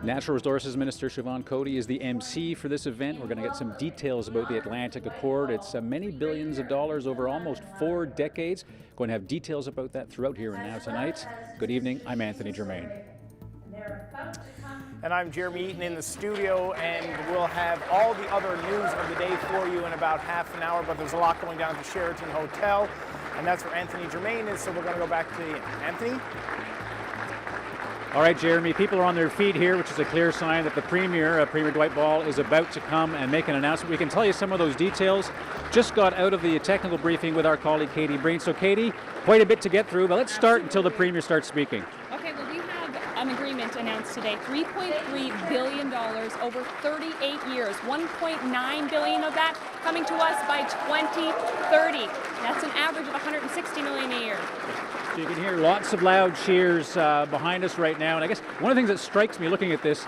Natural Resources Minister Siobhan Cody is the MC for this event. We're going to get some details about the Atlantic Accord. It's many billions of dollars over almost 4 decades. Going to have details about that throughout Here and Now tonight. Good evening, I'm Anthony Germain. And I'm Jeremy Eaton in the studio, and we'll have all the other news of the day for you in about half an hour, but there's a lot going down at the Sheraton Hotel, and that's where Anthony Germain is, so we're going to go back to Anthony. All right, Jeremy, people are on their feet here, which is a clear sign that the Premier, Premier Dwight Ball, is about to come and make an announcement. We can tell you some of those details. Just got out of the technical briefing with our colleague Katie Breen. So, Katie, quite a bit to get through, but let's start until the Premier starts speaking. Okay, well, we have an agreement announced today, $3.3 billion over 38 years, $1.9 billion of that coming to us by 2030. That's an average of $160 million a year. You can hear lots of loud cheers behind us right now. And I guess one of the things that strikes me looking at this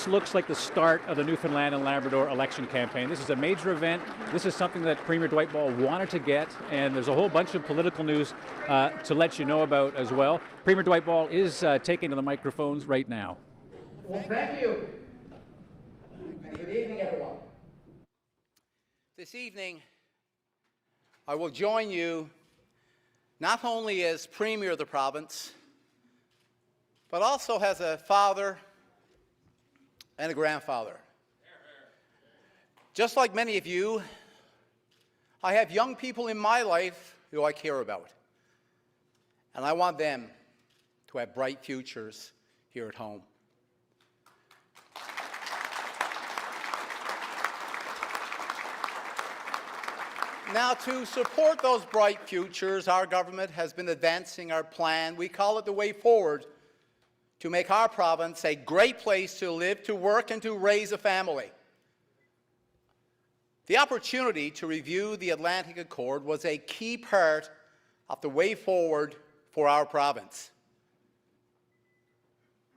looks like the start of the Newfoundland and Labrador election campaign. This is a major event. This is something that Premier Dwight Ball wanted to get, and there's a whole bunch of political news to let you know about as well. Premier Dwight Ball is taking to the microphones right now. Well, thank you. And good evening, everyone. This evening, I will join you not only as Premier of the province, but also as a father and a grandfather. Just like many of you, I have young people in my life who I care about, and I want them to have bright futures here at home. Now, to support those bright futures, our government has been advancing our plan. We call it the Way Forward, to make our province a great place to live, to work, and to raise a family. The opportunity to review the Atlantic Accord was a key part of the way forward for our province.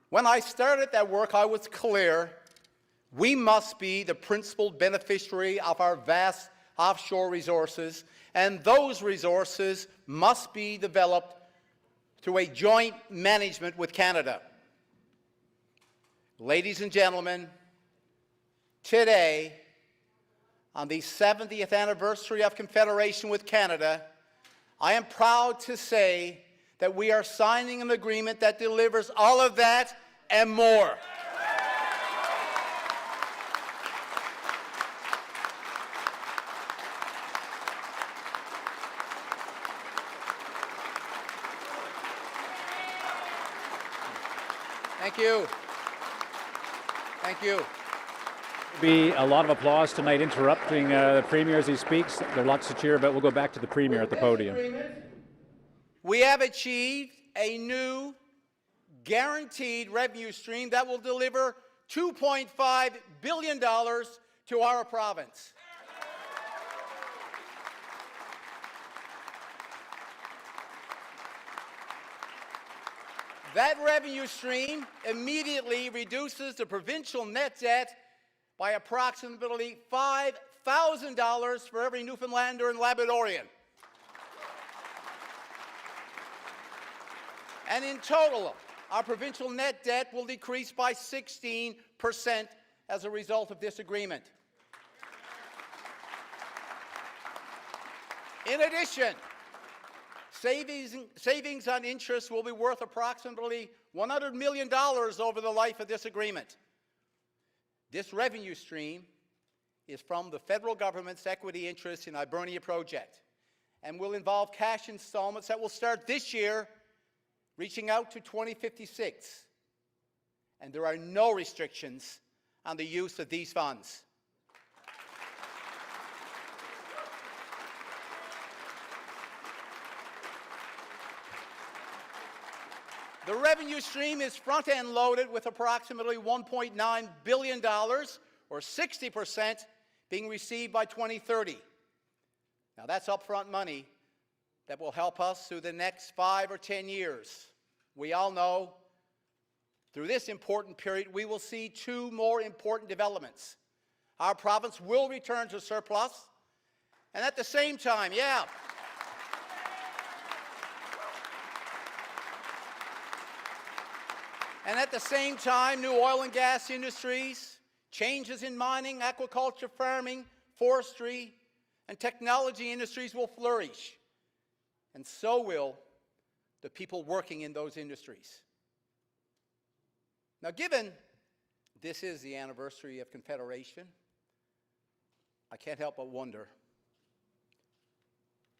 When I started that work, I was clear we must be the principal beneficiary of our vast offshore resources, and those resources must be developed through a joint management with Canada. Ladies and gentlemen, today, on the 70th anniversary of Confederation with Canada, I am proud to say that we are signing an agreement that delivers all of that and more. Thank you. Thank you. Be a lot of applause tonight interrupting the Premier as he speaks. There are lots to cheer about. We'll go back to the Premier at the podium. We have achieved a new guaranteed revenue stream that will deliver $2.5 billion to our province. That revenue stream immediately reduces the provincial net debt by approximately $5,000 for every Newfoundlander and Labradorian. And in total, our provincial net debt will decrease by 16% as a result of this agreement. In addition, savings on interest will be worth approximately $100 million over the life of this agreement. This revenue stream is from the federal government's equity interest in Hibernia project and will involve cash installments that will start this year, reaching out to 2056. And there are no restrictions on the use of these funds. The revenue stream is front-end loaded with approximately $1.9 billion, or 60%, being received by 2030. Now, that's upfront money that will help us through the next 5 or 10 years. We all know through this important period, we will see 2 more important developments. Our province will return to surplus, and at the same time, And at the same time, new oil and gas industries, changes in mining, aquaculture, farming, forestry, and technology industries will flourish. And so will the people working in those industries. Now, given this is the anniversary of Confederation, I can't help but wonder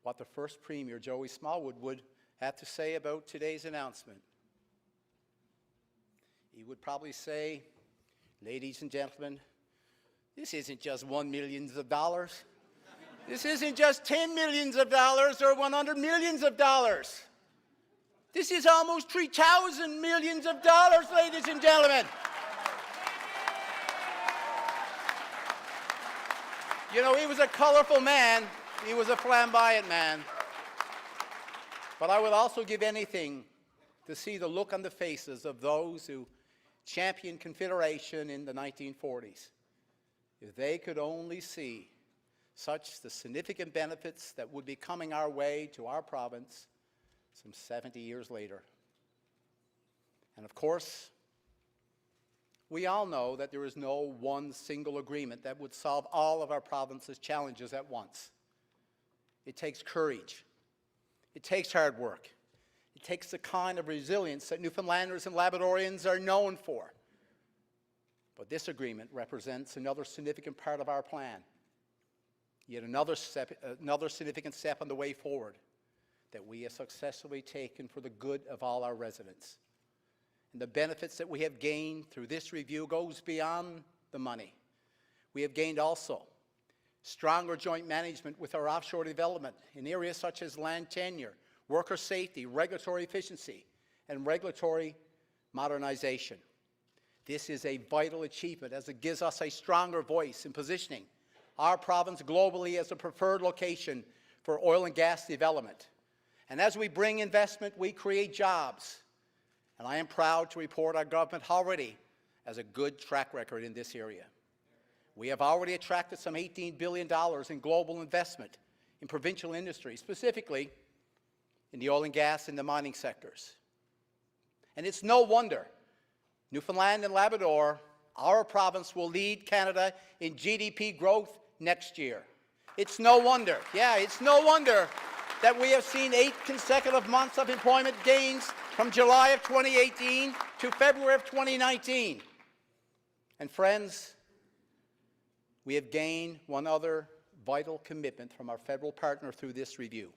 what the first Premier, Joey Smallwood, would have to say about today's announcement. He would probably say, ladies and gentlemen, this isn't just $1 million. This isn't just $10 million or $100 million. This is almost 3,000 millions of dollars, ladies and gentlemen. You know, he was a colorful man. He was a flamboyant man. But I would also give anything to see the look on the faces of those who championed Confederation in the 1940s. If they could only see such the significant benefits that would be coming our way to our province some 70 years later. And of course, we all know that there is no one single agreement that would solve all of our province's challenges at once. It takes courage. It takes hard work. It takes the kind of resilience that Newfoundlanders and Labradorians are known for. But this agreement represents another significant part of our plan, yet another significant step on the way forward that we have successfully taken for the good of all our residents. And the benefits that we have gained through this review goes beyond the money. We have gained also stronger joint management with our offshore development in areas such as land tenure, worker safety, regulatory efficiency, and regulatory modernization. This is a vital achievement as it gives us a stronger voice in positioning our province globally as a preferred location for oil and gas development. And as we bring investment, we create jobs. And I am proud to report our government already has a good track record in this area. We have already attracted some $18 billion in global investment in provincial industry, specifically in the oil and gas and the mining sectors. And it's no wonder Newfoundland and Labrador, our province, will lead Canada in GDP growth next year. It's no wonder, it's no wonder that we have seen 8 consecutive months of employment gains from July of 2018 to February of 2019. And friends, we have gained one other vital commitment from our federal partner through this review.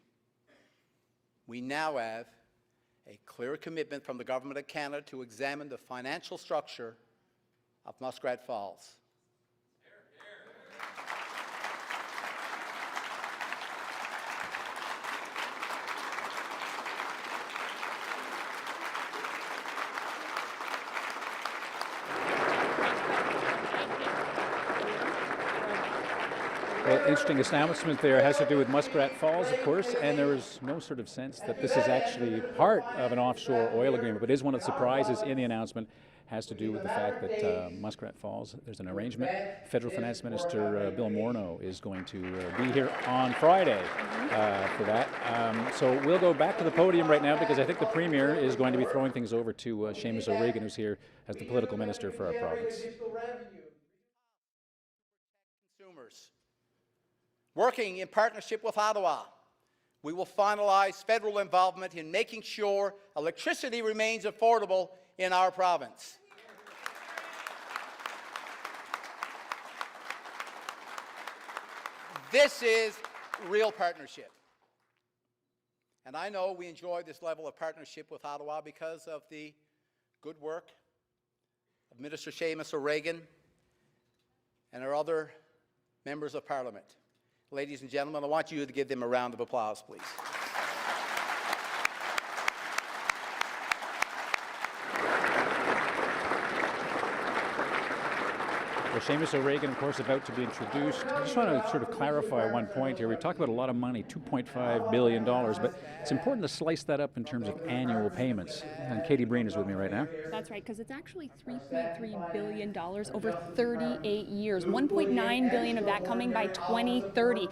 We now have a clear commitment from the Government of Canada to examine the financial structure of Muskrat Falls. Well, interesting announcement there has to do with Muskrat Falls, of course, and there is no sort of sense that this is actually part of an offshore oil agreement, but it is one of the surprises in the announcement has to do with the fact that Muskrat Falls, there's an arrangement. Federal Finance Minister Bill Morneau is going to be here on Friday for that. So we'll go back to the podium right now because I think the Premier is going to be throwing things over to Seamus O'Regan, who's here as the political minister for our province. Consumers. Working in partnership with Ottawa, we will finalize federal involvement in making sure electricity remains affordable in our province. This is real partnership. And I know we enjoy this level of partnership with Ottawa because of the good work of Minister Seamus O'Regan and our other members of Parliament. Ladies and gentlemen, I want you to give them a round of applause, please. Well, Seamus O'Regan, of course, about to be introduced. I just want to sort of clarify one point here. We've talked about a lot of money, $2.5 billion, but it's important to slice that up in terms of annual payments. And Katie Breen is with me right now. That's right, because it's actually $3.3 billion over 38 years. $1.9 billion of that coming by 2030.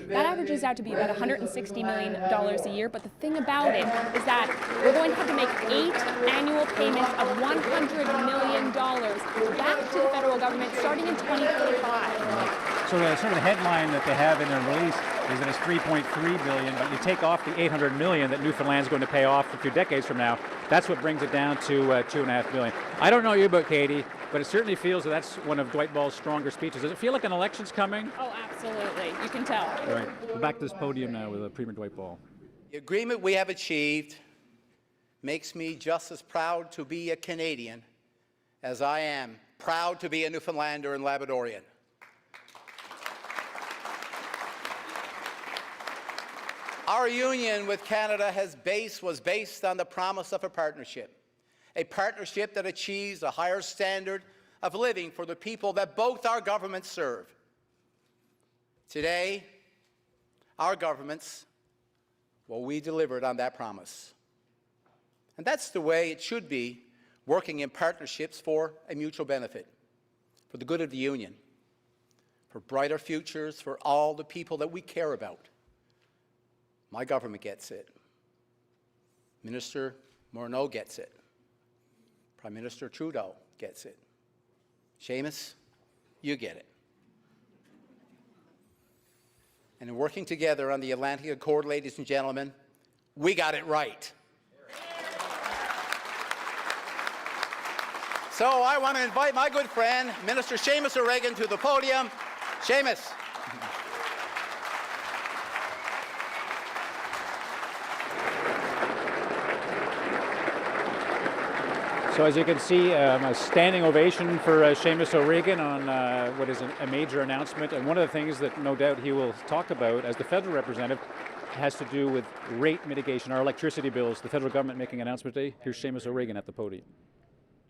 That averages out to be about $160 million a year. But the thing about it is that we're going to have to make 8 annual payments of $100 million back to the federal government starting in 2035. So sort of the headline that they have in their release is that it's $3.3 billion, but you take off the $800 million that Newfoundland's going to pay off a few decades from now. That's what brings it down to $2.5 billion. I don't know you about Katie, but it certainly feels that that's one of Dwight Ball's stronger speeches. Does it feel like an election's coming? Oh, absolutely. You can tell. All right. We're back to this podium now with Premier Dwight Ball. The agreement we have achieved makes me just as proud to be a Canadian as I am proud to be a Newfoundlander and Labradorian. Our union with Canada was based on the promise of a partnership that achieves a higher standard of living for the people that both our governments serve. Today, our governments, well, we delivered on that promise. And that's the way it should be, working in partnerships for a mutual benefit, for the good of the union, for brighter futures for all the people that we care about. My government gets it. Minister Morneau gets it. Prime Minister Trudeau gets it. Seamus, you get it. And in working together on the Atlantic Accord, ladies and gentlemen, we got it right. So I want to invite my good friend, Minister Seamus O'Regan, to the podium. Seamus. So as you can see, a standing ovation for Seamus O'Regan on what is a major announcement. And one of the things that no doubt he will talk about as the federal representative has to do with rate mitigation, our electricity bills, the federal government making an announcement today. Here's Seamus O'Regan at the podium.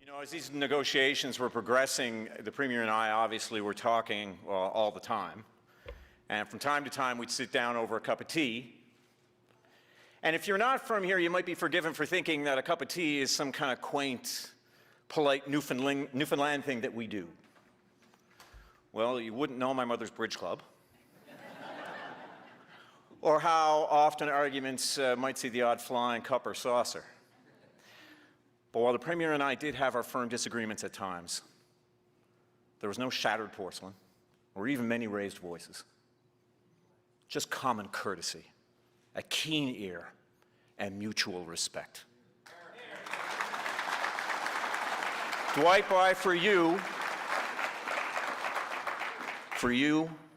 You know, as these negotiations were progressing, the Premier and I obviously were talking all the time. And from time to time, we'd sit down over a cup of tea. And if you're not from here, you might be forgiven for thinking that a cup of tea is some kind of quaint, polite Newfoundland thing that we do. Well, you wouldn't know my mother's bridge club. Or how often arguments might see the odd flying cup or saucer. But while the Premier and I did have our firm disagreements at times, there was no shattered porcelain or even many raised voices. Just common courtesy, a keen ear, and mutual respect. Dwight, boy, for you,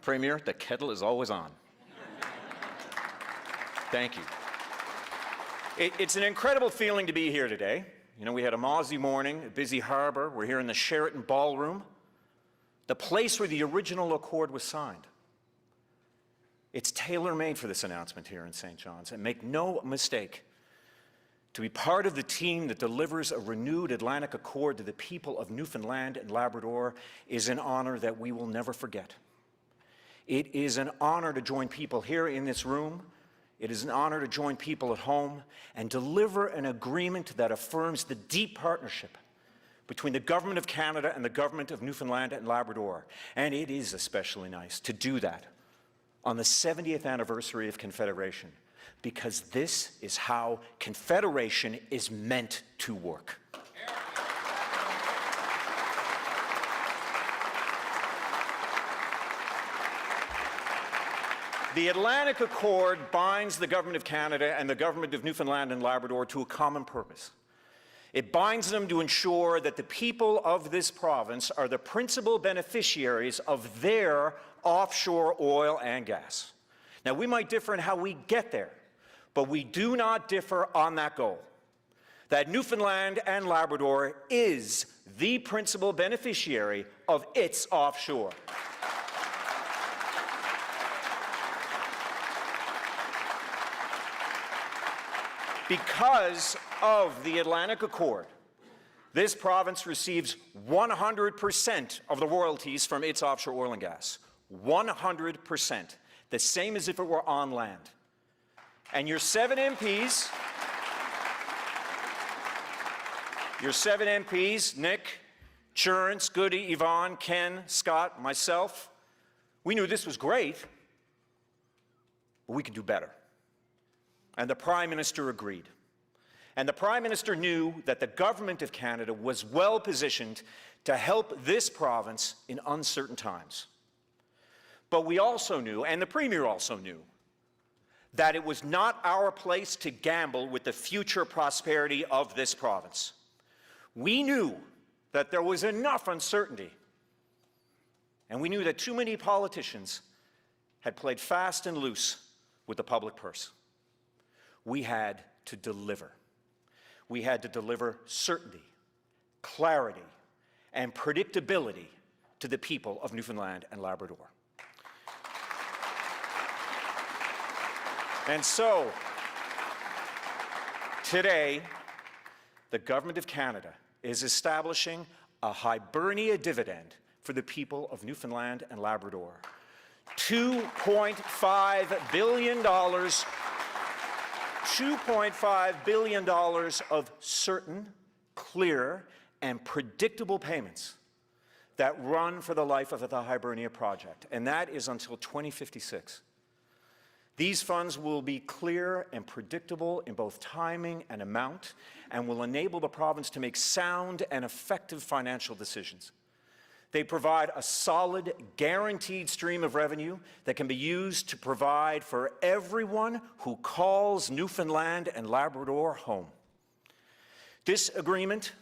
Premier, the kettle is always on. Thank you. It's an incredible feeling to be here today. You know, we had a Mawsy morning, a busy harbor. We're here in the Sheraton Ballroom, the place where the original accord was signed. It's tailor-made for this announcement here in St. John's. And make no mistake, to be part of the team that delivers a renewed Atlantic Accord to the people of Newfoundland and Labrador is an honor that we will never forget. It is an honor to join people here in this room. It is an honor to join people at home and deliver an agreement that affirms the deep partnership between the Government of Canada and the Government of Newfoundland and Labrador. And it is especially nice to do that on the 70th anniversary of Confederation, because this is how Confederation is meant to work. The Atlantic Accord binds the Government of Canada and the Government of Newfoundland and Labrador to a common purpose. It binds them to ensure that the people of this province are the principal beneficiaries of their offshore oil and gas. Now, we might differ in how we get there, but we do not differ on that goal, that Newfoundland and Labrador is the principal beneficiary of its offshore. Because of the Atlantic Accord, This province receives 100% of the royalties from its offshore oil and gas. 100%. The same as if it were on land. And your 7 MPs, Nick, Churns, Goody, Yvonne, Ken, Scott, myself, we knew this was great, but we could do better. And the Prime Minister agreed. And the Prime Minister knew that the Government of Canada was well positioned to help this province in uncertain times. But we also knew, and the Premier also knew, that it was not our place to gamble with the future prosperity of this province. We knew that there was enough uncertainty, and we knew that too many politicians had played fast and loose with the public purse. We had to deliver. We had to deliver certainty, clarity, and predictability to the people of Newfoundland and Labrador. And so, today, the Government of Canada is establishing a Hibernia dividend for the people of Newfoundland and Labrador. $2.5 billion, $2.5 billion of certain, clear, and predictable payments that run for the life of the Hibernia project, and that is until 2056. These funds will be clear and predictable in both timing and amount, and will enable the province to make sound and effective financial decisions. They provide a solid, guaranteed stream of revenue that can be used to provide for everyone who calls Newfoundland and Labrador home. This agreement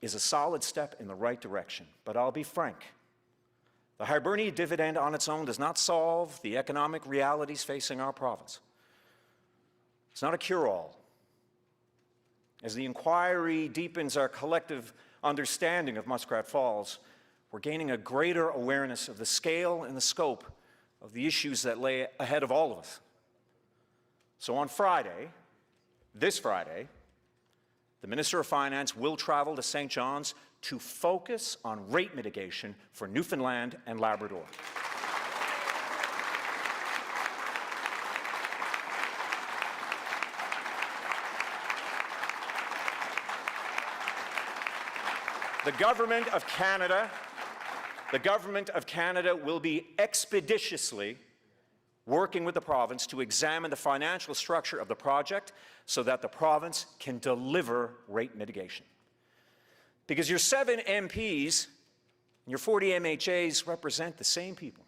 is a solid step in the right direction, but I'll be frank. The Hibernia dividend on its own does not solve the economic realities facing our province. It's not a cure-all. As the inquiry deepens our collective understanding of Muskrat Falls, we're gaining a greater awareness of the scale and the scope of the issues that lay ahead of all of us. So on Friday, this Friday, the Minister of Finance will travel to St. John's to focus on rate mitigation for Newfoundland and Labrador. The Government of Canada will be expeditiously working with the province to examine the financial structure of the project so that the province can deliver rate mitigation. Because your 7 MPs and your 40 MHAs represent the same people.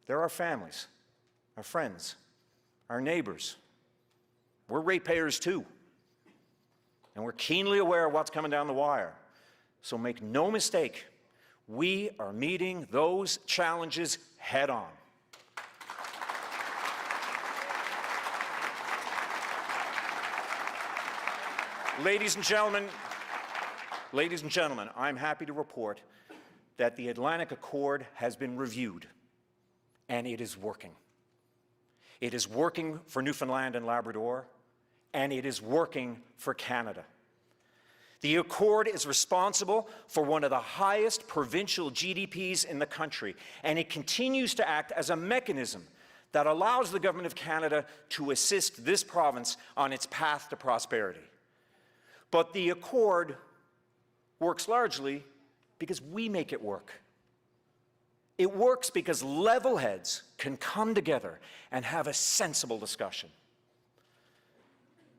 They're our families, our friends, our neighbors. We're ratepayers too. And we're keenly aware of what's coming down the wire. So make no mistake, we are meeting those challenges head on. Ladies and gentlemen, I'm happy to report that the Atlantic Accord has been reviewed, and it is working. It is working for Newfoundland and Labrador, and it is working for Canada. The Accord is responsible for one of the highest provincial GDPs in the country, and it continues to act as a mechanism that allows the Government of Canada to assist this province on its path to prosperity. But the Accord works largely because we make it work. It works because level heads can come together and have a sensible discussion.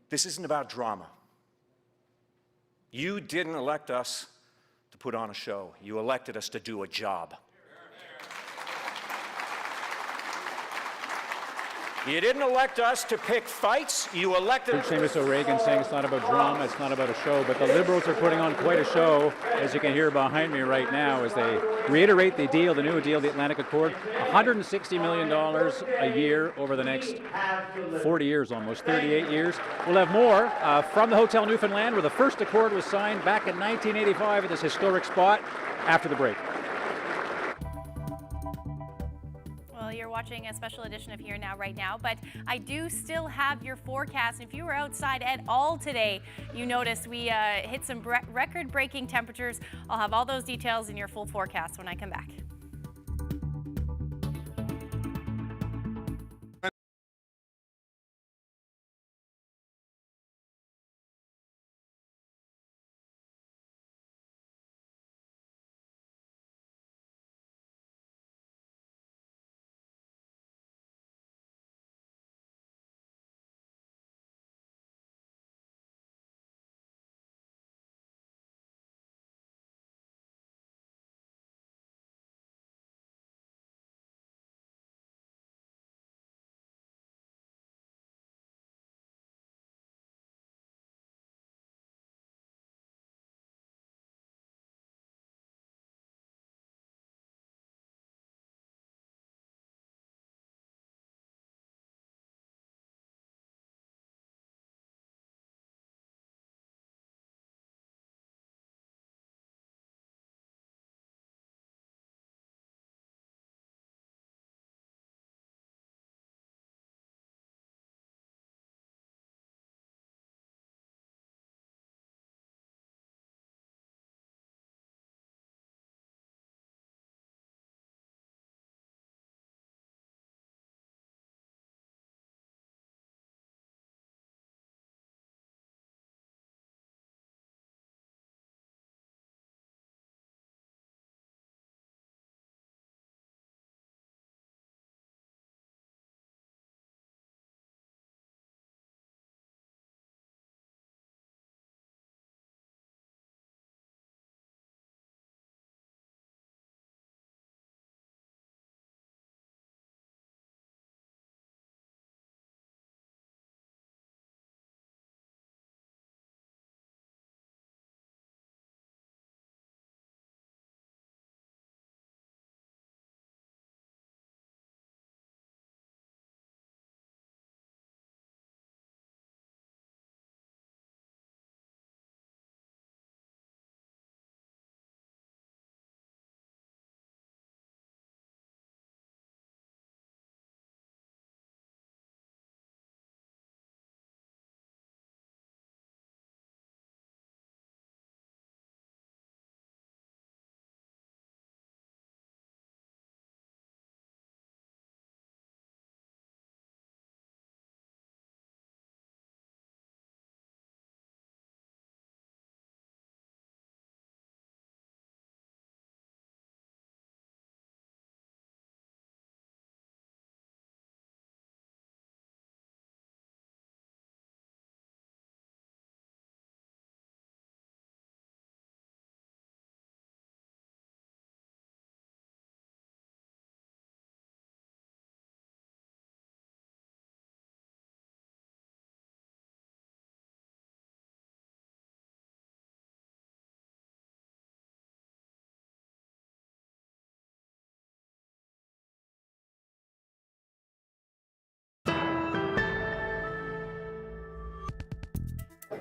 This isn't about drama. You didn't elect us to put on a show. You elected us to do a job. You didn't elect us to pick fights. You elected... Seamus O'Regan saying it's not about drama, it's not about a show, but the Liberals are putting on quite a show, as you can hear behind me right now, as they reiterate the deal, the new deal, the Atlantic Accord, $160 million a year over the next 40 years almost, 38 years. We'll have more from the Hotel Newfoundland, where the first accord was signed back in 1985 at this historic spot, after the break. Well, you're watching watching a special edition of Here Now right now, but I do still have your forecast. If you were outside at all today, you noticed we hit some record-breaking temperatures. I'll have all those details in your full forecast when I come back.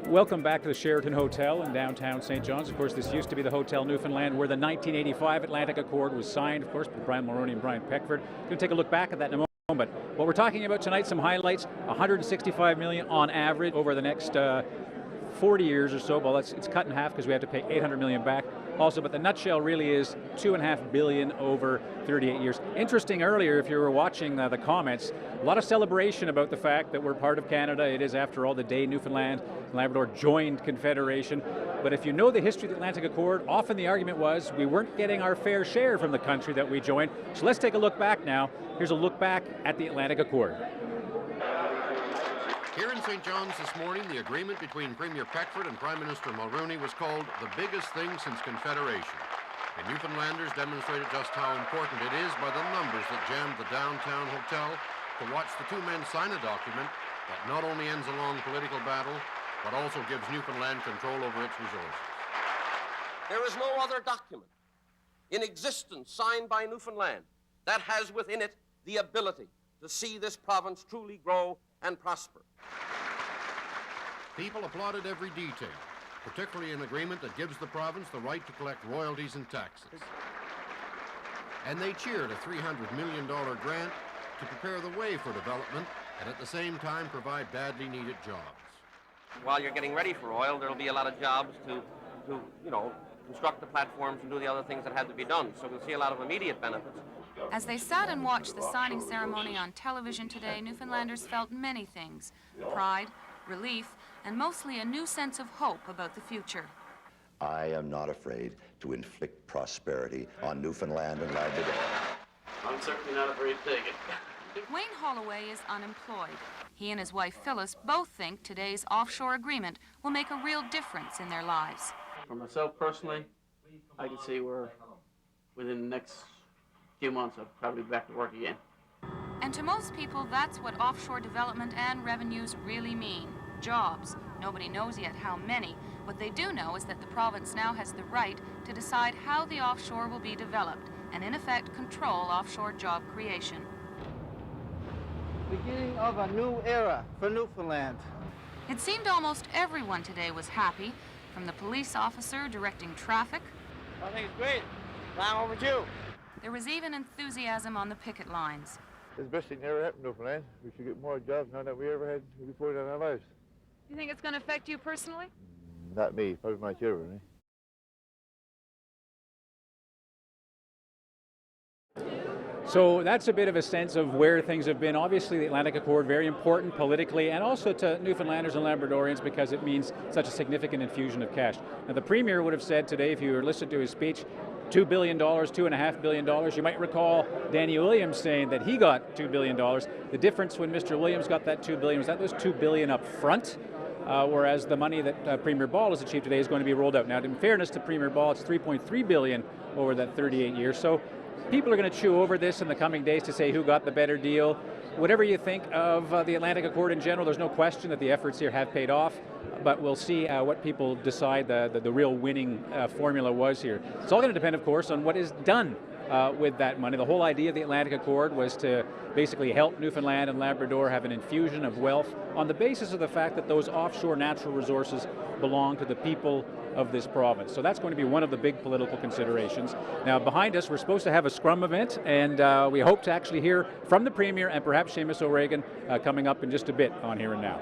Welcome back to the Sheraton Hotel in downtown St. John's. Of course, this used to be the Hotel Newfoundland where the 1985 Atlantic Accord was signed, of course, by Brian Mulroney and Brian Peckford. We're going to take a look back at that in a moment. What we're talking about tonight, some highlights, 165 million on average over the next 40 years or so. Well, it's cut in half because we have to pay 800 million back also, but the nutshell really is $2.5 billion over 38 years. Interesting earlier, if you were watching the comments, a lot of celebration about the fact that we're part of Canada. It is, after all, the day Newfoundland and Labrador joined Confederation. But if you know the history of the Atlantic Accord, often the argument was we weren't getting our fair share from the country that we joined. So let's take a look back now. Here's a look back at the Atlantic Accord. Here in St. John's this morning, the agreement between Premier Peckford and Prime Minister Mulroney was called the biggest thing since Confederation. And Newfoundlanders demonstrated just how important it is by the numbers that jammed the downtown hotel to watch the two men sign a document that not only ends a long political battle, but also gives Newfoundland control over its resources. There is no other document in existence signed by Newfoundland that has within it the ability to see this province truly grow and prosper. People applauded every detail, particularly an agreement that gives the province the right to collect royalties and taxes. And they cheered a $300 million grant to prepare the way for development and at the same time provide badly needed jobs. While you're getting ready for oil, there'll be a lot of jobs to construct the platforms and do the other things that had to be done. So we'll see a lot of immediate benefits. As they sat and watched the signing ceremony on television today, Newfoundlanders felt many things: pride, relief, and mostly a new sense of hope about the future. I am not afraid to inflict prosperity on Newfoundland and Labrador. I'm certainly not afraid to take it. Wayne Holloway is unemployed. He and his wife Phyllis both think today's offshore agreement will make a real difference in their lives. For myself personally, I can see we're within the next few months I'll probably be back to work again. And to most people, that's what offshore development and revenues really mean: jobs. Nobody knows yet how many. What they do know is that the province now has the right to decide how the offshore will be developed and, in effect, control offshore job creation. Beginning of a new era for Newfoundland. It seemed almost everyone today was happy, from the police officer directing traffic. I think it's great. Long overdue. There was even enthusiasm on the picket lines. It's the best thing that ever happened in Newfoundland. We should get more jobs now that we ever had before in our lives. Do you think it's going to affect you personally? Not me, probably my children. So that's a bit of a sense of where things have been. Obviously, the Atlantic Accord, very important politically and also to Newfoundlanders and Labradorians because it means such a significant infusion of cash. Now, the Premier would have said today, if you listened to his speech, $2 billion, $2.5 billion. You might recall Danny Williams saying that he got $2 billion. The difference when Mr. Williams got that $2 billion was that was $2 billion up front, whereas the money that Premier Ball has achieved today is going to be rolled out. Now, in fairness to Premier Ball, it's $3.3 billion over that 38 years. So people are going to chew over this in the coming days to say who got the better deal. Whatever you think of the Atlantic Accord in general, there's no question that the efforts here have paid off, but we'll see what people decide the real winning formula was here. It's all going to depend, of course, on what is done with that money. The whole idea of the Atlantic Accord was to basically help Newfoundland and Labrador have an infusion of wealth on the basis of the fact that those offshore natural resources belong to the people of this province. So that's going to be one of the big political considerations. Now, behind us, we're supposed to have a scrum event, and we hope to actually hear from the Premier and perhaps Seamus O'Regan coming up in just a bit on Here and Now.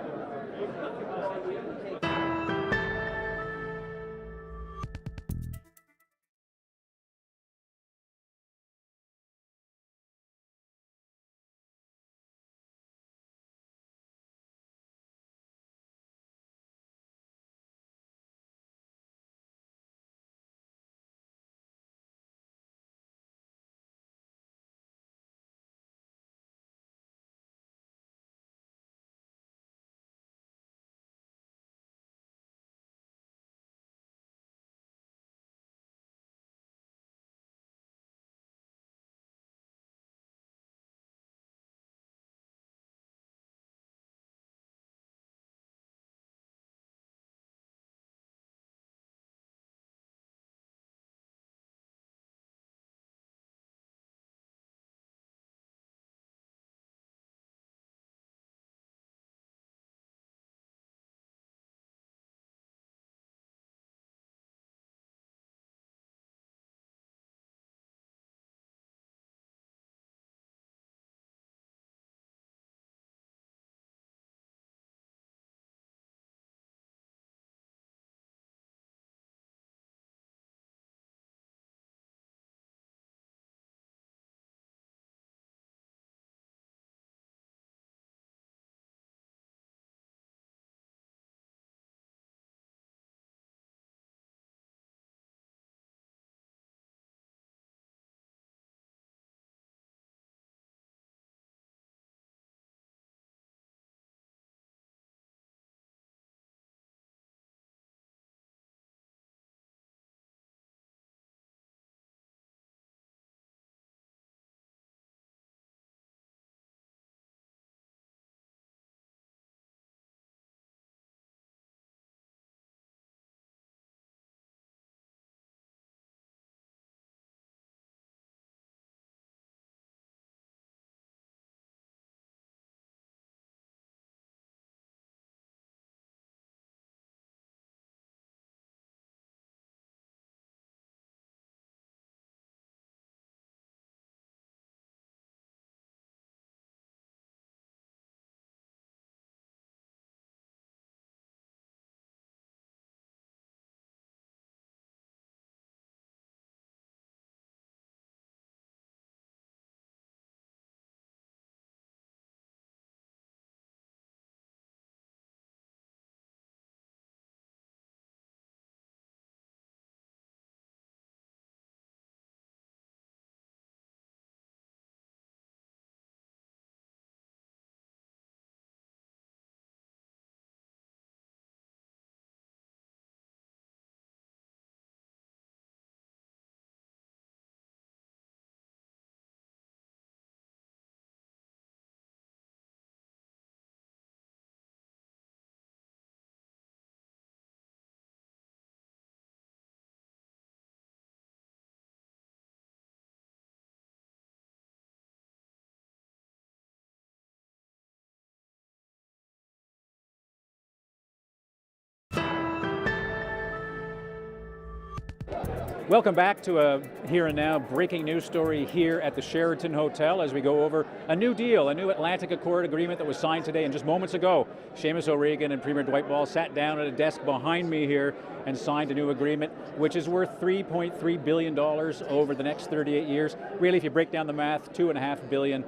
Welcome back to a Here and Now breaking news story here at the Sheraton Hotel as we go over a new deal, a new Atlantic Accord agreement that was signed today. And just moments ago, Seamus O'Regan and Premier Dwight Ball sat down at a desk behind me here and signed a new agreement, which is worth $3.3 billion over the next 38 years. Really, if you break down the math, $2.5 billion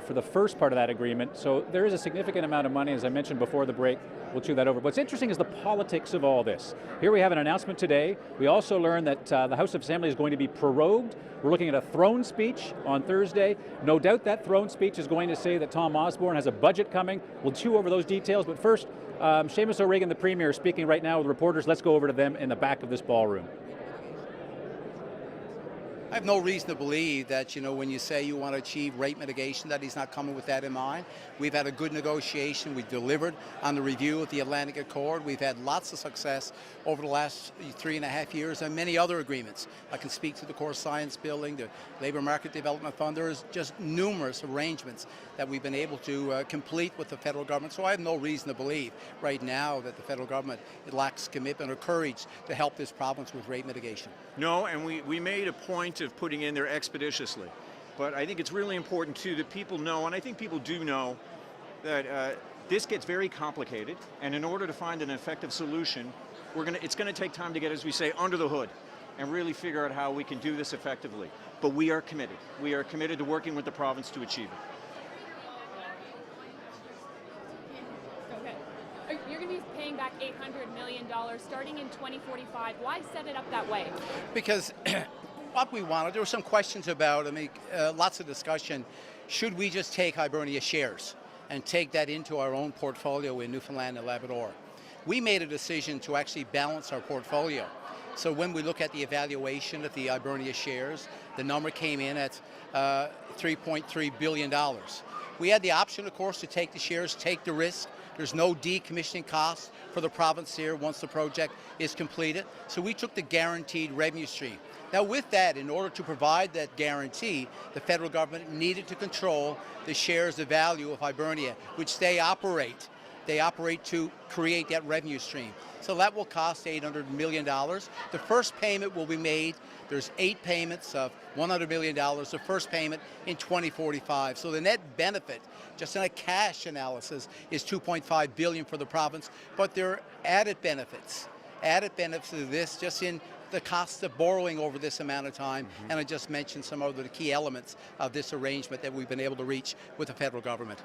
for the first part of that agreement. So there is a significant amount of money, as I mentioned before the break. We'll chew that over. What's interesting is the politics of all this. Here we have an announcement today. We also learned that the House of Assembly is going to be prorogued. We're looking at a throne speech on Thursday. No doubt that throne speech is going to say that Tom Osborne has a budget coming. We'll chew over those details, but first, Seamus O'Regan, the Premier, is speaking right now with reporters. Let's go over to them in the back of this ballroom. I have no reason to believe that, when you say you want to achieve rate mitigation, that he's not coming with that in mind. We've had a good negotiation. We've delivered on the review of the Atlantic Accord. We've had lots of success over the last 3.5 years and many other agreements. I can speak to the Core Science Building, the Labour Market Development Fund. There's just numerous arrangements that we've been able to complete with the federal government. So I have no reason to believe right now that the federal government lacks commitment or courage to help this province with rate mitigation. No, and we made a point of putting in there expeditiously. But I think it's really important, too, that people know, and I think people do know, that this gets very complicated, and in order to find an effective solution, it's going to take time to get, as we say, under the hood and really figure out how we can do this effectively. But we are committed. We are committed to working with the province to achieve it. You're going to be paying back $800 million starting in 2045. Why set it up that way? Because what we wanted, there were some questions about, lots of discussion, should we just take Hibernia shares and take that into our own portfolio in Newfoundland and Labrador? We made a decision to actually balance our portfolio. So when we look at the evaluation of the Hibernia shares, the number came in at $3.3 billion. We had the option, of course, to take the shares, take the risk. There's no decommissioning costs for the province here once the project is completed. So we took the guaranteed revenue stream. Now with that, in order to provide that guarantee, the federal government needed to control the shares, the value of Hibernia, which they operate. They operate to create that revenue stream. So that will cost $800 million. The first payment will be made. There's 8 payments of $100 million. The first payment in 2045. So the net benefit, just in a cash analysis, is $2.5 billion for the province. But there are added benefits of this just in the cost of borrowing over this amount of time. And I just mentioned some of the key elements of this arrangement that we've been able to reach with the federal government.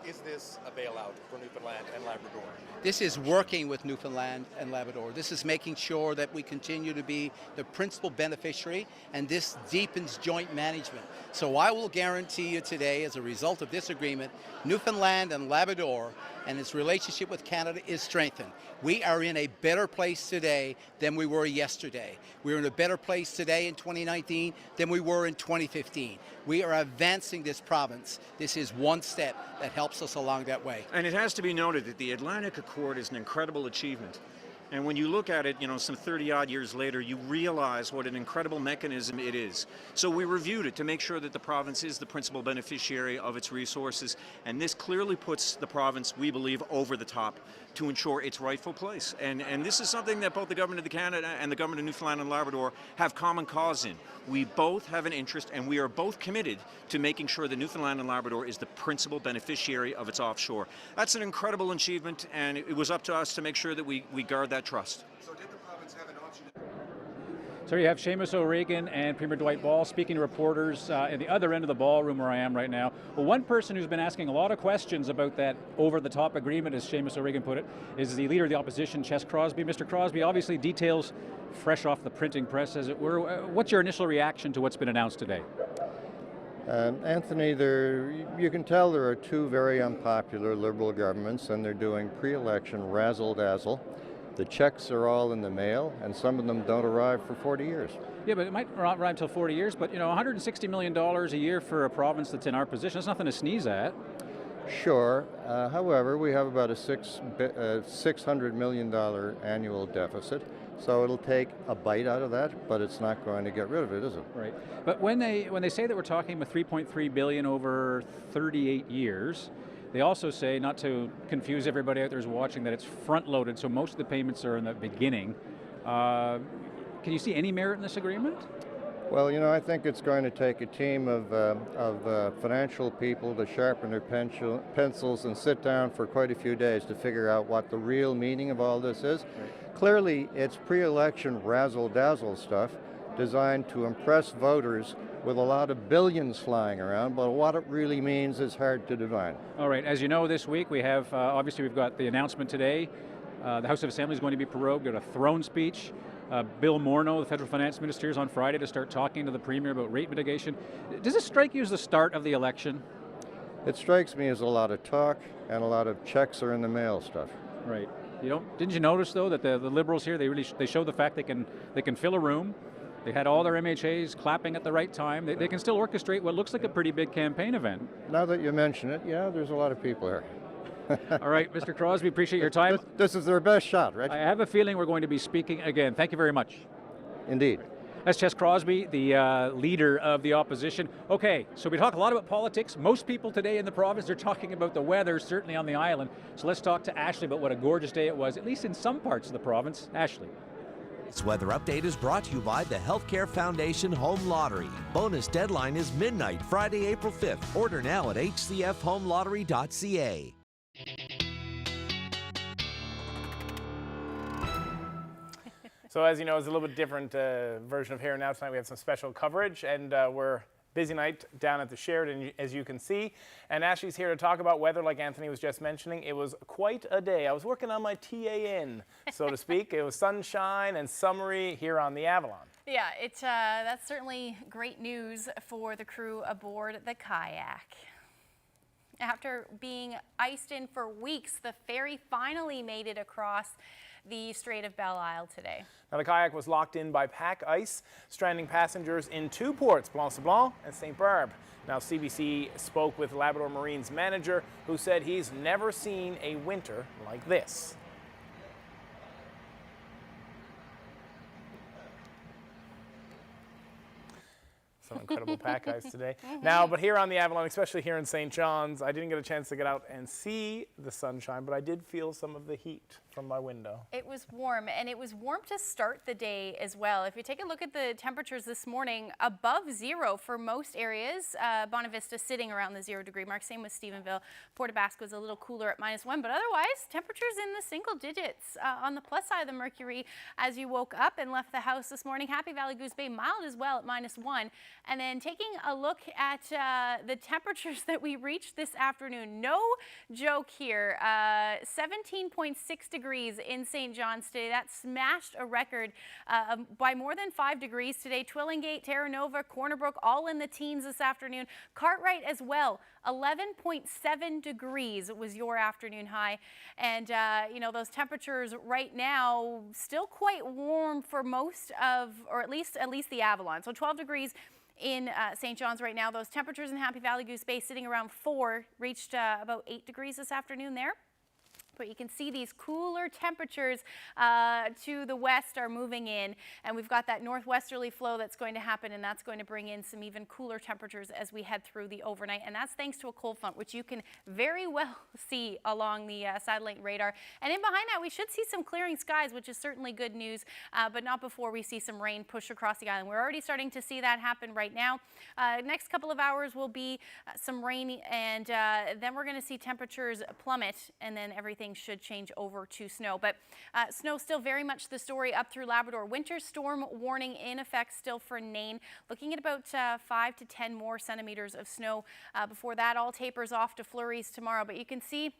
Is this a bailout for Newfoundland and Labrador? This is working with Newfoundland and Labrador. This is making sure that we continue to be the principal beneficiary, and this deepens joint management. So I will guarantee you today, as a result of this agreement, Newfoundland and Labrador and its relationship with Canada is strengthened. We are in a better place today than we were yesterday. We're in a better place today in 2019 than we were in 2015. We are advancing this province. This is one step that helps us along that way. And it has to be noted that the Atlantic Accord is an incredible achievement. And when you look at it, some 30-odd years later, you realize what an incredible mechanism it is. So we reviewed it to make sure that the province is the principal beneficiary of its resources. And this clearly puts the province, we believe, over the top to ensure its rightful place. And this is something that both the government of Canada and the government of Newfoundland and Labrador have common cause in. We both have an interest, and we are both committed to making sure that Newfoundland and Labrador is the principal beneficiary of its offshore. That's an incredible achievement, and it was up to us to make sure that we guard that trust. So did the province have an option? So you have Seamus O'Regan and Premier Dwight Ball speaking to reporters at the other end of the ballroom where I am right now. Well, one person who's been asking a lot of questions about that over-the-top agreement, as Seamus O'Regan put it, is the Leader of the Opposition, Ches Crosby. Mr. Crosby, obviously details fresh off the printing press, as it were. What's your initial reaction to what's been announced today? Anthony, you can tell there are two very unpopular Liberal governments, and they're doing pre-election razzle-dazzle. The checks are all in the mail, and some of them don't arrive for 40 years. Yeah, but it might not arrive until 40 years, but $160 million a year for a province that's in our position, that's nothing to sneeze at. Sure. However, we have about a $600 million annual deficit, so it'll take a bite out of that, but it's not going to get rid of it, is it? Right. But when they say that we're talking about $3.3 billion over 38 years, they also say, not to confuse everybody out there who's watching, that it's front-loaded, so most of the payments are in the beginning. Can you see any merit in this agreement? Well, you know, I think it's going to take a team of financial people to sharpen their pencils and sit down for quite a few days to figure out what the real meaning of all this is. Right. Clearly, it's pre-election razzle-dazzle stuff designed to impress voters with a lot of billions flying around, but what it really means is hard to divine. All right, as you know, this week we have, obviously we've got the announcement today. The House of Assembly is going to be prorogued, got a throne speech. Bill Morneau, the federal finance minister, is on Friday to start talking to the premier about rate mitigation. Does this strike you as the start of the election? It strikes me as a lot of talk and a lot of checks are in the mail stuff. Right. Didn't you notice though that the Liberals here, they show the fact they can fill a room. They had all their MHAs clapping at the right time. They can still orchestrate what looks like a pretty big campaign event. Now that you mention it, yeah, there's a lot of people here. All right, Mr. Crosby, appreciate your time. This is their best shot, right? I have a feeling we're going to be speaking again. Thank you very much. Indeed. That's Ches Crosby, the leader of the opposition. Okay, so we talk a lot about politics. Most people today in the province are talking about the weather, certainly on the island. So let's talk to Ashley about what a gorgeous day it was, at least in some parts of the province. Ashley. This weather update is brought to you by the Healthcare Foundation Home Lottery. Bonus deadline is midnight, Friday, April 5th. Order now at hcfhomelottery.ca. So as you know, it's a little bit different version of Here and Now tonight. We have some special coverage, and we're busy night down at the Sheraton, as you can see. And Ashley's here to talk about weather, like Anthony was just mentioning. It was quite a day. I was working on my TAN, so to speak. It was sunshine and summery here on the Avalon. Yeah, that's certainly great news for the crew aboard the kayak. After being iced in for weeks, the ferry finally made it across the Strait of Belle Isle today. Now, the kayak was locked in by pack ice, stranding passengers in two ports, Blanc-Sablon and St. Barbe. Now, CBC spoke with Labrador Marine's manager, who said he's never seen a winter like this. Some incredible pack ice today. Now, but here on the Avalon, especially here in St. John's, I didn't get a chance to get out and see the sunshine, but I did feel some of the heat from my window. It was warm, and it was warm to start the day as well. If you take a look at the temperatures this morning, above zero for most areas. Bonavista sitting around the 0 degree mark. Same with Stephenville. Port Basco is a little cooler at -1, but otherwise, temperatures in the single digits. On the plus side of the mercury, as you woke up and left the house this morning, Happy Valley Goose Bay mild as well at -1. And then taking a look at the temperatures that we reached this afternoon, no joke here, 17.6 degrees in St. John's today. That smashed a record by more than 5 degrees today. Twillingate, Terra Nova, Corner Brook, all in the teens this afternoon. Cartwright as well, 11.7 degrees was your afternoon high. And, you know, those temperatures right now still quite warm for most of, or at least the Avalon. So 12 degrees in St. John's right now. Those temperatures in Happy Valley Goose Bay sitting around 4, reached about 8 degrees this afternoon there. But you can see these cooler temperatures to the west are moving in, and we've got that northwesterly flow that's going to happen, and that's going to bring in some even cooler temperatures as we head through the overnight, and that's thanks to a cold front, which you can very well see along the satellite radar. And in behind that, we should see some clearing skies, which is certainly good news, but not before we see some rain push across the island. We're already starting to see that happen right now. Next couple of hours will be some rain, and then we're going to see temperatures plummet, and then everything should change over to snow. But snow still very much the story up through Labrador. Winter storm warning in effect still for Nain. Looking at about 5 to 10 more centimeters of snow before that all tapers off to flurries tomorrow. But you can see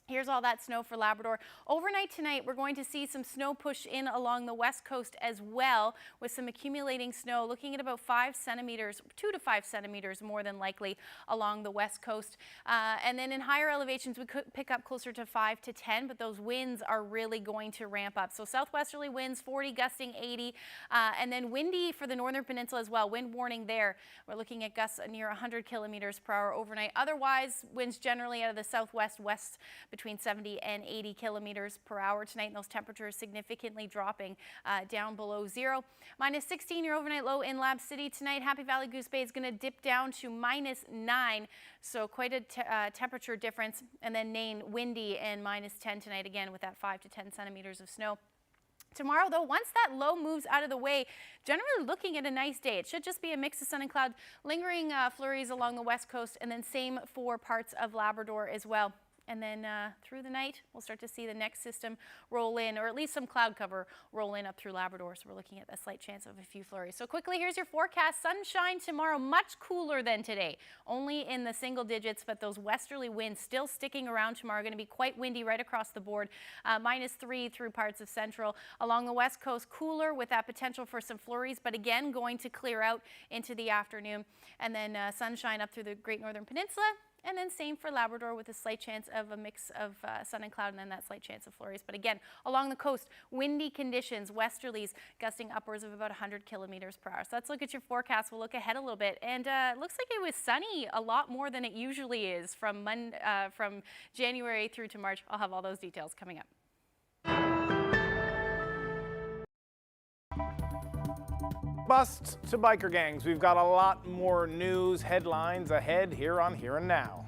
here's all that snow for Labrador. Overnight tonight, we're going to see some snow push in along the west coast as well, with some accumulating snow, looking at about 5 centimeters, 2 to 5 centimeters more than likely along the west coast. And then in higher elevations, we could pick up closer to 5 to 10, but those winds are really going to ramp up. So southwesterly winds, 40, gusting 80, and then windy for the northern peninsula as well. Wind warning there. We're looking at gusts near 100 kilometers per hour overnight. Otherwise, winds generally out of the southwest, west, between 70 and 80 kilometers per hour tonight, and those temperatures significantly dropping down below zero. -16 your overnight low in Lab City tonight. Happy Valley Goose Bay is going to dip down to -9, so quite a temperature difference. And then Nain windy and -10 tonight again with that 5 to 10 centimeters of snow. Tomorrow, though, once that low moves out of the way, generally looking at a nice day. It should just be a mix of sun and cloud, lingering flurries along the west coast, and then same for parts of Labrador as well. And then through the night, we'll start to see the next system roll in, or at least some cloud cover roll in up through Labrador. So we're looking at a slight chance of a few flurries. So quickly, here's your forecast. Sunshine tomorrow, much cooler than today. Only in the single digits, but those westerly winds still sticking around tomorrow. Going to be quite windy right across the board. -3 through parts of central. Along the west coast, cooler with that potential for some flurries, but again, going to clear out into the afternoon. And then sunshine up through the Great Northern Peninsula. And then same for Labrador with a slight chance of a mix of sun and cloud, and then that slight chance of flurries. But again, along the coast, windy conditions, westerlies gusting upwards of about 100 kilometers per hour. So let's look at your forecast. We'll look ahead a little bit. And it looks like it was sunny a lot more than it usually is from January through to March. I'll have all those details coming up. Busts to biker gangs. We've got a lot more news headlines ahead here on Here and Now.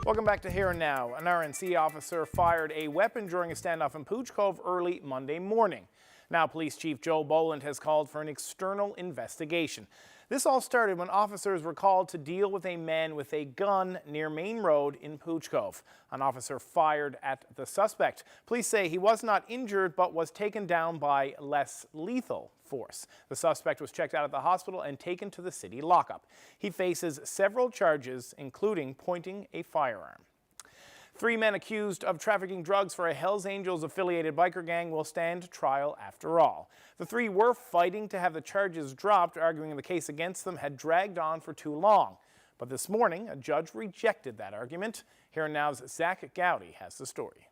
Welcome back to Here and Now. An RNC officer fired a weapon during a standoff in Pooch Cove early Monday morning. Now, Police Chief Joe Boland has called for an external investigation. This all started when officers were called to deal with a man with a gun near Main Road in Pooch Cove. An officer fired at the suspect. Police say he was not injured but was taken down by less lethal force. The suspect was checked out at the hospital and taken to the city lockup. He faces several charges, including pointing a firearm. 3 men accused of trafficking drugs for a Hells Angels-affiliated biker gang will stand trial after all. The 3 were fighting to have the charges dropped, arguing the case against them had dragged on for too long. But this morning, a judge rejected that argument. Here Now's Zach Gowdy has the story.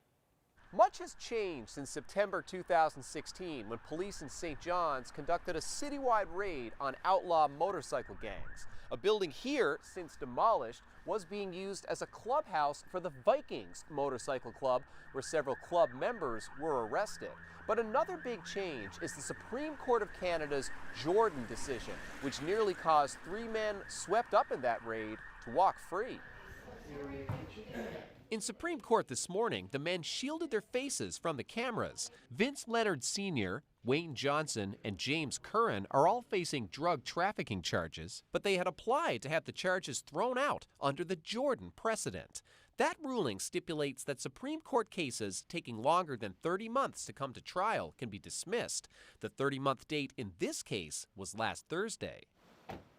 Much has changed since September 2016 when police in St. John's conducted a citywide raid on outlaw motorcycle gangs. A building here, since demolished, was being used as a clubhouse for the Vikings Motorcycle Club, where several club members were arrested. But another big change is the Supreme Court of Canada's Jordan decision, which nearly caused 3 men swept up in that raid to walk free. In Supreme Court this morning, the men shielded their faces from the cameras. Vince Leonard Sr., Wayne Johnson and James Curran are all facing drug trafficking charges, but they had applied to have the charges thrown out under the Jordan precedent. That ruling stipulates that Supreme Court cases taking longer than 30 months to come to trial can be dismissed. The 30-month date in this case was last Thursday.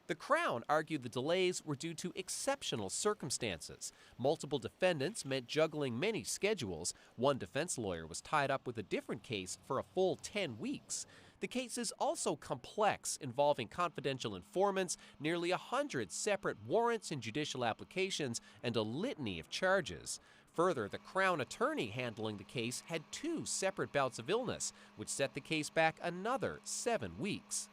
The Crown argued the delays were due to exceptional circumstances. Multiple defendants meant juggling many schedules. One defense lawyer was tied up with a different case for a full 10 weeks. The case is also complex, involving confidential informants, nearly 100 separate warrants and judicial applications, and a litany of charges. Further, the Crown attorney handling the case had 2 separate bouts of illness, which set the case back another 7 weeks.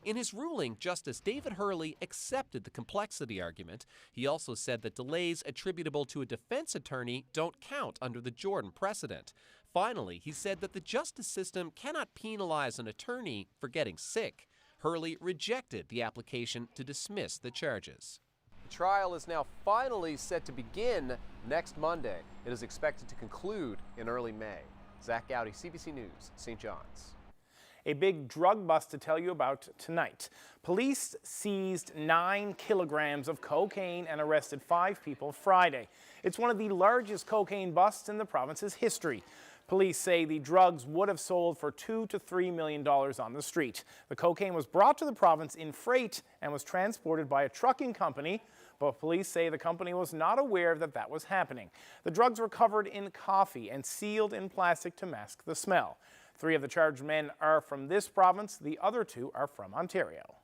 In his ruling, Justice David Hurley accepted the complexity argument. He also said that delays attributable to a defense attorney don't count under the Jordan precedent. Finally, he said that the justice system cannot penalize an attorney for getting sick. Hurley rejected the application to dismiss the charges. The trial is now finally set to begin next Monday. It is expected to conclude in early May. Zach Gowdy, CBC News, St. John's. A big drug bust to tell you about tonight. Police seized 9 kilograms of cocaine and arrested 5 people Friday. It's one of the largest cocaine busts in the province's history. Police say the drugs would have sold for $2 to $3 million on the street. The cocaine was brought to the province in freight and was transported by a trucking company, but police say the company was not aware that that was happening. The drugs were covered in coffee and sealed in plastic to mask the smell. 3 of the charged men are from this province. The other 2 are from Ontario.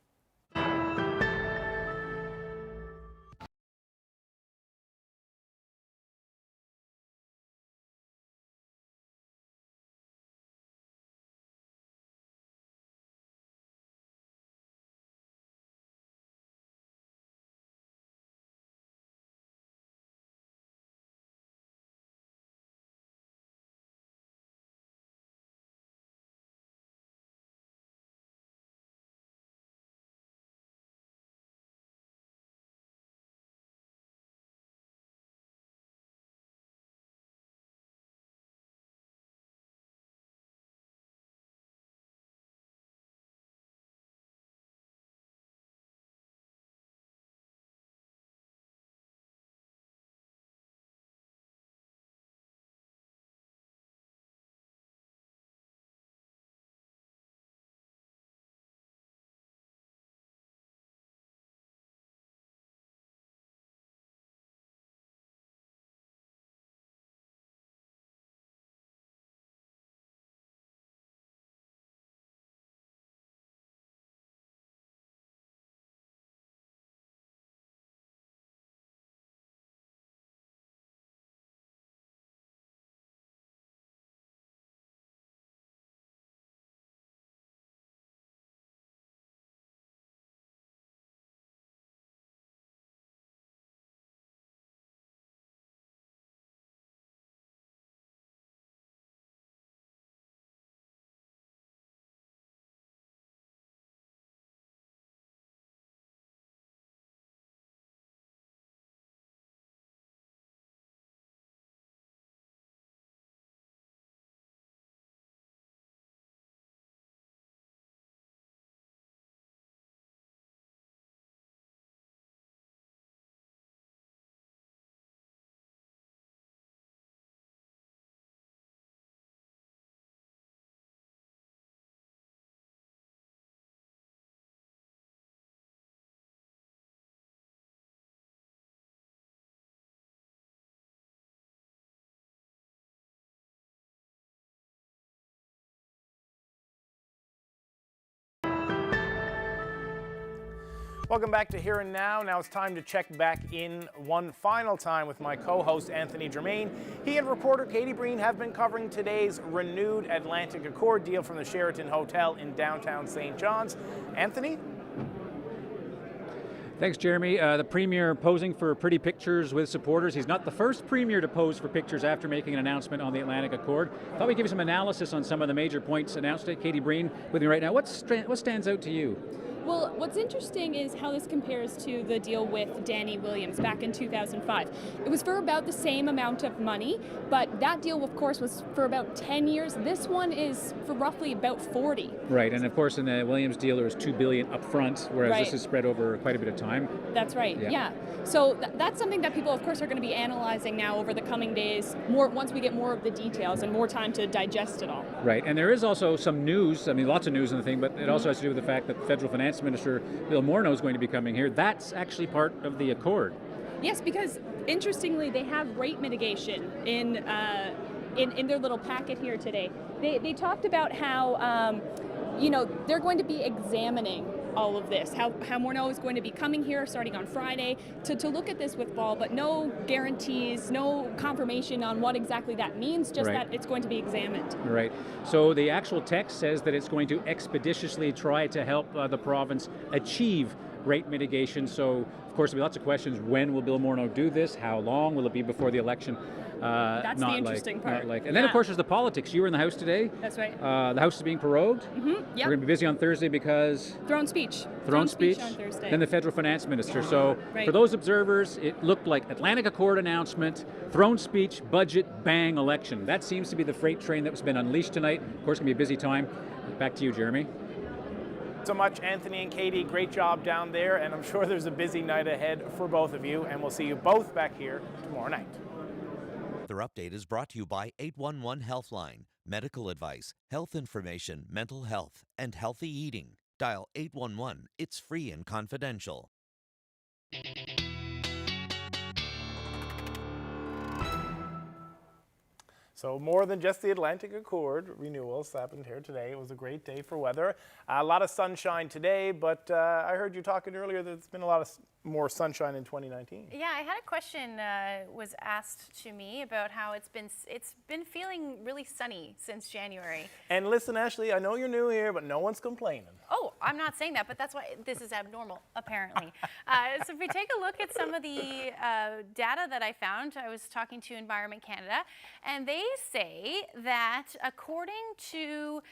Welcome back to Here and Now. Now it's time to check back in one final time with my co-host Anthony Germain. He and reporter Katie Breen have been covering today's renewed Atlantic Accord deal from the Sheraton Hotel in downtown St. John's. Anthony? Thanks, Jeremy. The Premier posing for pretty pictures with supporters. He's not the first Premier to pose for pictures after making an announcement on the Atlantic Accord. Thought we'd give you some analysis on some of the major points announced. Katie Breen with me right now. What stands out to you? Well, what's interesting is how this compares to the deal with Danny Williams back in 2005. It was for about the same amount of money, but that deal, of course, was for about 10 years. This one is for roughly about 40. Right, and of course in the Williams deal there was $2 billion up front, whereas Right. this is spread over quite a bit of time. That's right, yeah. So that's something that people, of course, are going to be analyzing now over the coming days, more once we get more of the details and more time to digest it all. Right, and there is also some news, I mean lots of news in the thing, but it also has to do with the fact that Federal Finance Minister Bill Morneau is going to be coming here. That's actually part of the accord. Yes, because interestingly, they have rate mitigation in their little packet here today. They talked about how, they're going to be examining all of this, how Morneau is going to be coming here starting on Friday to look at this with Ball, but no guarantees, no confirmation on what exactly that means, just Right. that it's going to be examined. Right. So the actual text says that it's going to expeditiously try to help the province achieve rate mitigation. So, of course, there'll be lots of questions. When will Bill Morneau do this? How long will it be before the election? That's the interesting part. And then, of course, there's the politics. You were in the House today. That's right. The House is being prorogued. Mm-hmm. Yep. We're going to be busy on Thursday because... Throne speech. Throne speech on Thursday. Then the federal finance minister. So Right. for those observers, it looked like Atlantic Accord announcement, throne speech, budget, bang, election. That seems to be the freight train that's been unleashed tonight. Of course, it's going to be a busy time. Back to you, Jeremy. So much, Anthony and Katie. Great job down there, and I'm sure there's a busy night ahead for both of you, and we'll see you both back here tomorrow night. Their update is brought to you by 811 Healthline. Medical advice, health information, mental health, and healthy eating. Dial 811. It's free and confidential. So more than just the Atlantic Accord renewals happened here today. It was a great day for weather. A lot of sunshine today, but I heard you talking earlier that there's been a lot of more sunshine in 2019. Yeah, I had a question was asked to me about how it's been feeling really sunny since January. And listen, Ashley, I know you're new here, but no one's complaining. Oh, I'm not saying that, but that's why this is abnormal, apparently. So if we take a look at some of the data that I found, I was talking to Environment Canada, and they say that according to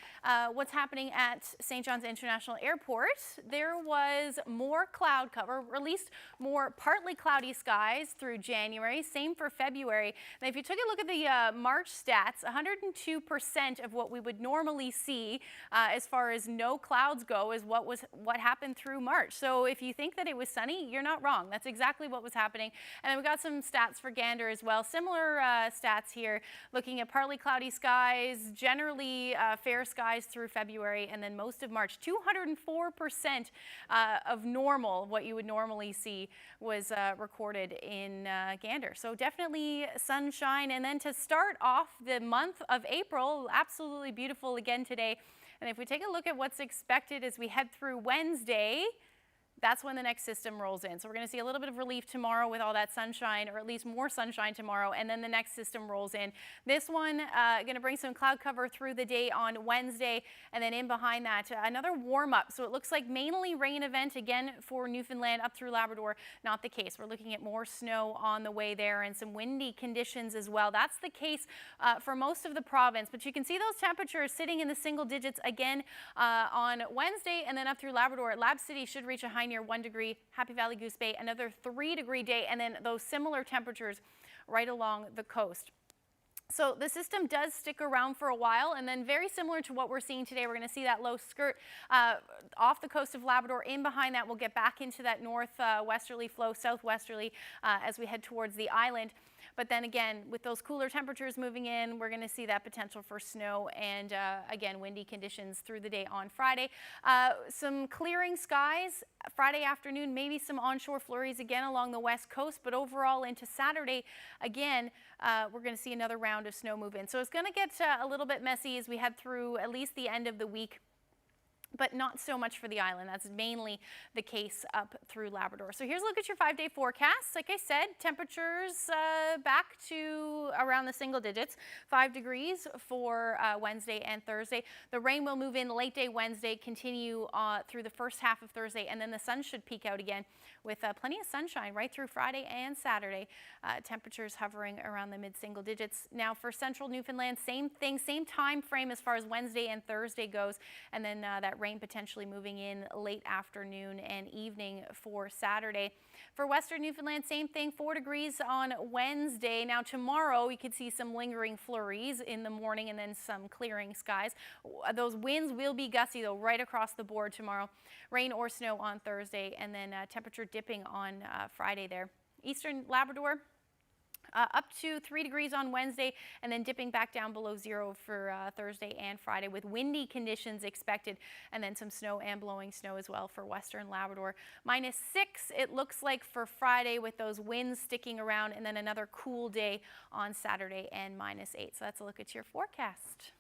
what's happening at St. John's International Airport, there was more cloud cover, or at least more partly cloudy skies through January, same for February. And if you took a look at the March stats, 102% of what we would normally see as far as no clouds go is what happened through March. So if you think that it was sunny, you're not wrong. That's exactly what was happening. And then we got some stats for Gander as well. Similar stats here, looking at partly cloudy skies, generally fair skies through February, and then most of March. 204% of normal, what you would normally see, was recorded in Gander. So definitely sunshine. And then to start off the month of April, absolutely beautiful again today. And if we take a look at what's expected as we head through Wednesday, that's when the next system rolls in. So we're going to see a little bit of relief tomorrow with all that sunshine, or at least more sunshine tomorrow, and then the next system rolls in. This one going to bring some cloud cover through the day on Wednesday, and then in behind that, another warm up. So it looks like mainly rain event again for Newfoundland up through Labrador. Not the case. We're looking at more snow on the way there and some windy conditions as well. That's the case for most of the province, but you can see those temperatures sitting in the single digits again on Wednesday, and then up through Labrador. Lab City should reach a high near 1 degree, Happy Valley, Goose Bay, another 3-degree day, and then those similar temperatures right along the coast. So the system does stick around for a while, and then very similar to what we're seeing today, we're going to see that low skirt off the coast of Labrador. In behind that, we'll get back into that northwesterly flow, southwesterly as we head towards the island. But then again, with those cooler temperatures moving in, we're going to see that potential for snow and, again, windy conditions through the day on Friday. Some clearing skies Friday afternoon, maybe some onshore flurries again along the west coast. But overall into Saturday, again, we're going to see another round of snow move in. So it's going to get a little bit messy as we head through at least the end of the week, but not so much for the island. That's mainly the case up through Labrador. So here's a look at your 5-day forecast. Like I said, temperatures back to around the single digits, 5 degrees for Wednesday and Thursday. The rain will move in late day Wednesday, continue through the first half of Thursday, and then the sun should peak out again with plenty of sunshine right through Friday and Saturday. Temperatures hovering around the mid-single digits. Now for central Newfoundland, same thing, same time frame as far as Wednesday and Thursday goes, and then that rain potentially moving in late afternoon and evening for Saturday. For western Newfoundland, same thing, 4 degrees on Wednesday. Now tomorrow you could see some lingering flurries in the morning and then some clearing skies. Those winds will be gusty though right across the board tomorrow. Rain or snow on Thursday, and then temperature dipping on Friday there. Eastern Labrador, up to 3 degrees on Wednesday, and then dipping back down below 0 for Thursday and Friday, with windy conditions expected, and then some snow and blowing snow as well for western Labrador. -6 it looks like for Friday, with those winds sticking around, and then another cool day on Saturday, and -8. So that's a look at your forecast.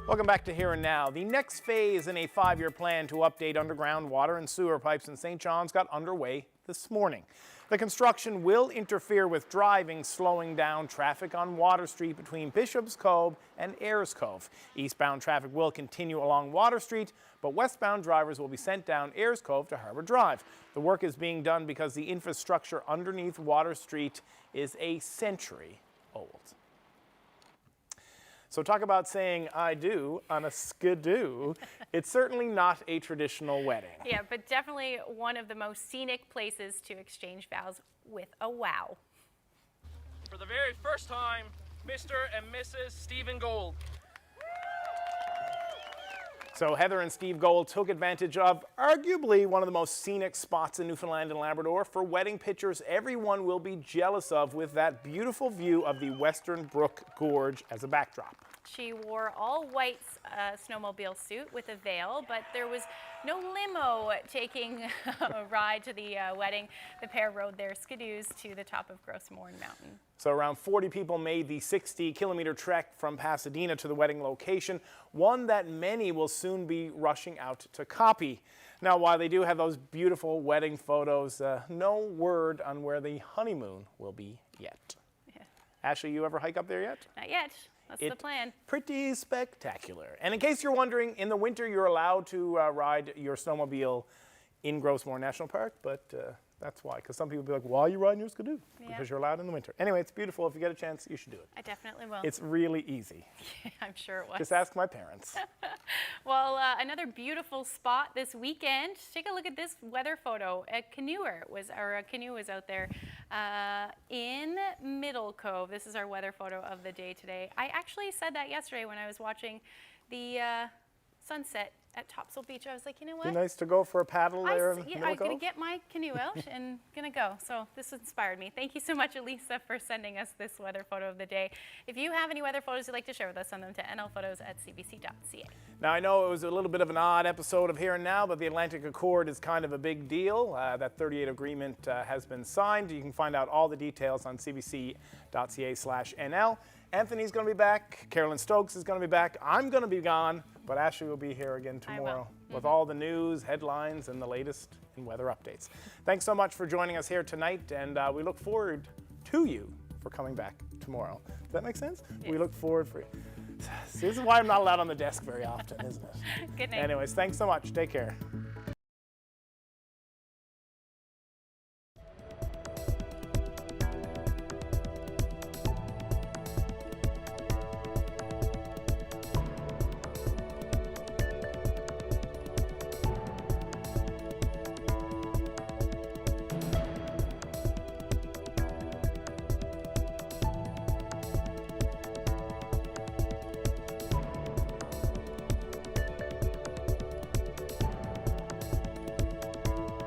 Welcome back to Here and Now. The next phase in a 5-year plan to update underground water and sewer pipes in St. John's got underway this morning. The construction will interfere with driving, slowing down traffic on Water Street between Bishop's Cove and Ayers Cove. Eastbound traffic will continue along Water Street, but westbound drivers will be sent down Ayers Cove to Harbour Drive. The work is being done because the infrastructure underneath Water Street is a century old. So talk about saying I do on a skidoo. It's certainly not a traditional wedding. Yeah, but definitely one of the most scenic places to exchange vows with a wow. For the very first time, Mr. and Mrs. Stephen Gold. So Heather and Steve Gold took advantage of arguably one of the most scenic spots in Newfoundland and Labrador for wedding pictures everyone will be jealous of, with that beautiful view of the Western Brook Gorge as a backdrop. She wore all white snowmobile suit with a veil, but there was no limo taking a ride to the wedding. The pair rode their skidoos to the top of Grossmorn Mountain. So around 40 people made the 60-kilometer trek from Pasadena to the wedding location, one that many will soon be rushing out to copy. Now, while they do have those beautiful wedding photos, no word on where the honeymoon will be yet. Yeah. Ashley, you ever hike up there yet? Not yet. That's the plan. Pretty spectacular. And in case you're wondering, in the winter you're allowed to ride your snowmobile in Grossmorn National Park, but that's why, because some people be like, why are you riding your skidoo? Yeah. Because you're allowed in the winter. Anyway, it's beautiful. If you get a chance, you should do it. I definitely will. It's really easy. I'm sure it was. Just ask my parents. Well, another beautiful spot this weekend. Take a look at this weather photo. A canoe was out there in Middle Cove. This is our weather photo of the day today. I actually said that yesterday when I was watching the sunset at Topsail Beach. I was like, you know what? Be nice to go for a paddle there in I'm Middle going Cove. to get my canoe out and going to go. So this inspired me. Thank you so much, Elisa, for sending us this weather photo of the day. If you have any weather photos you'd like to share with us, send them to nlphotos@cbc.ca. Now, I know it was a little bit of an odd episode of Here and Now, but the Atlantic Accord is kind of a big deal. That 38 agreement has been signed. You can find out all the details on cbc.ca/NL. Anthony's going to be back. Carolyn Stokes is going to be back. I'm going to be gone, but Ashley will be here again tomorrow with all the news, headlines, and the latest in weather updates. Thanks so much for joining us here tonight, and we look forward to you for coming back tomorrow. Does that make sense? Yes. We look forward for you. See, this is why I'm not allowed on the desk very often, isn't it? Good night. Anyways, thanks so much. Take care.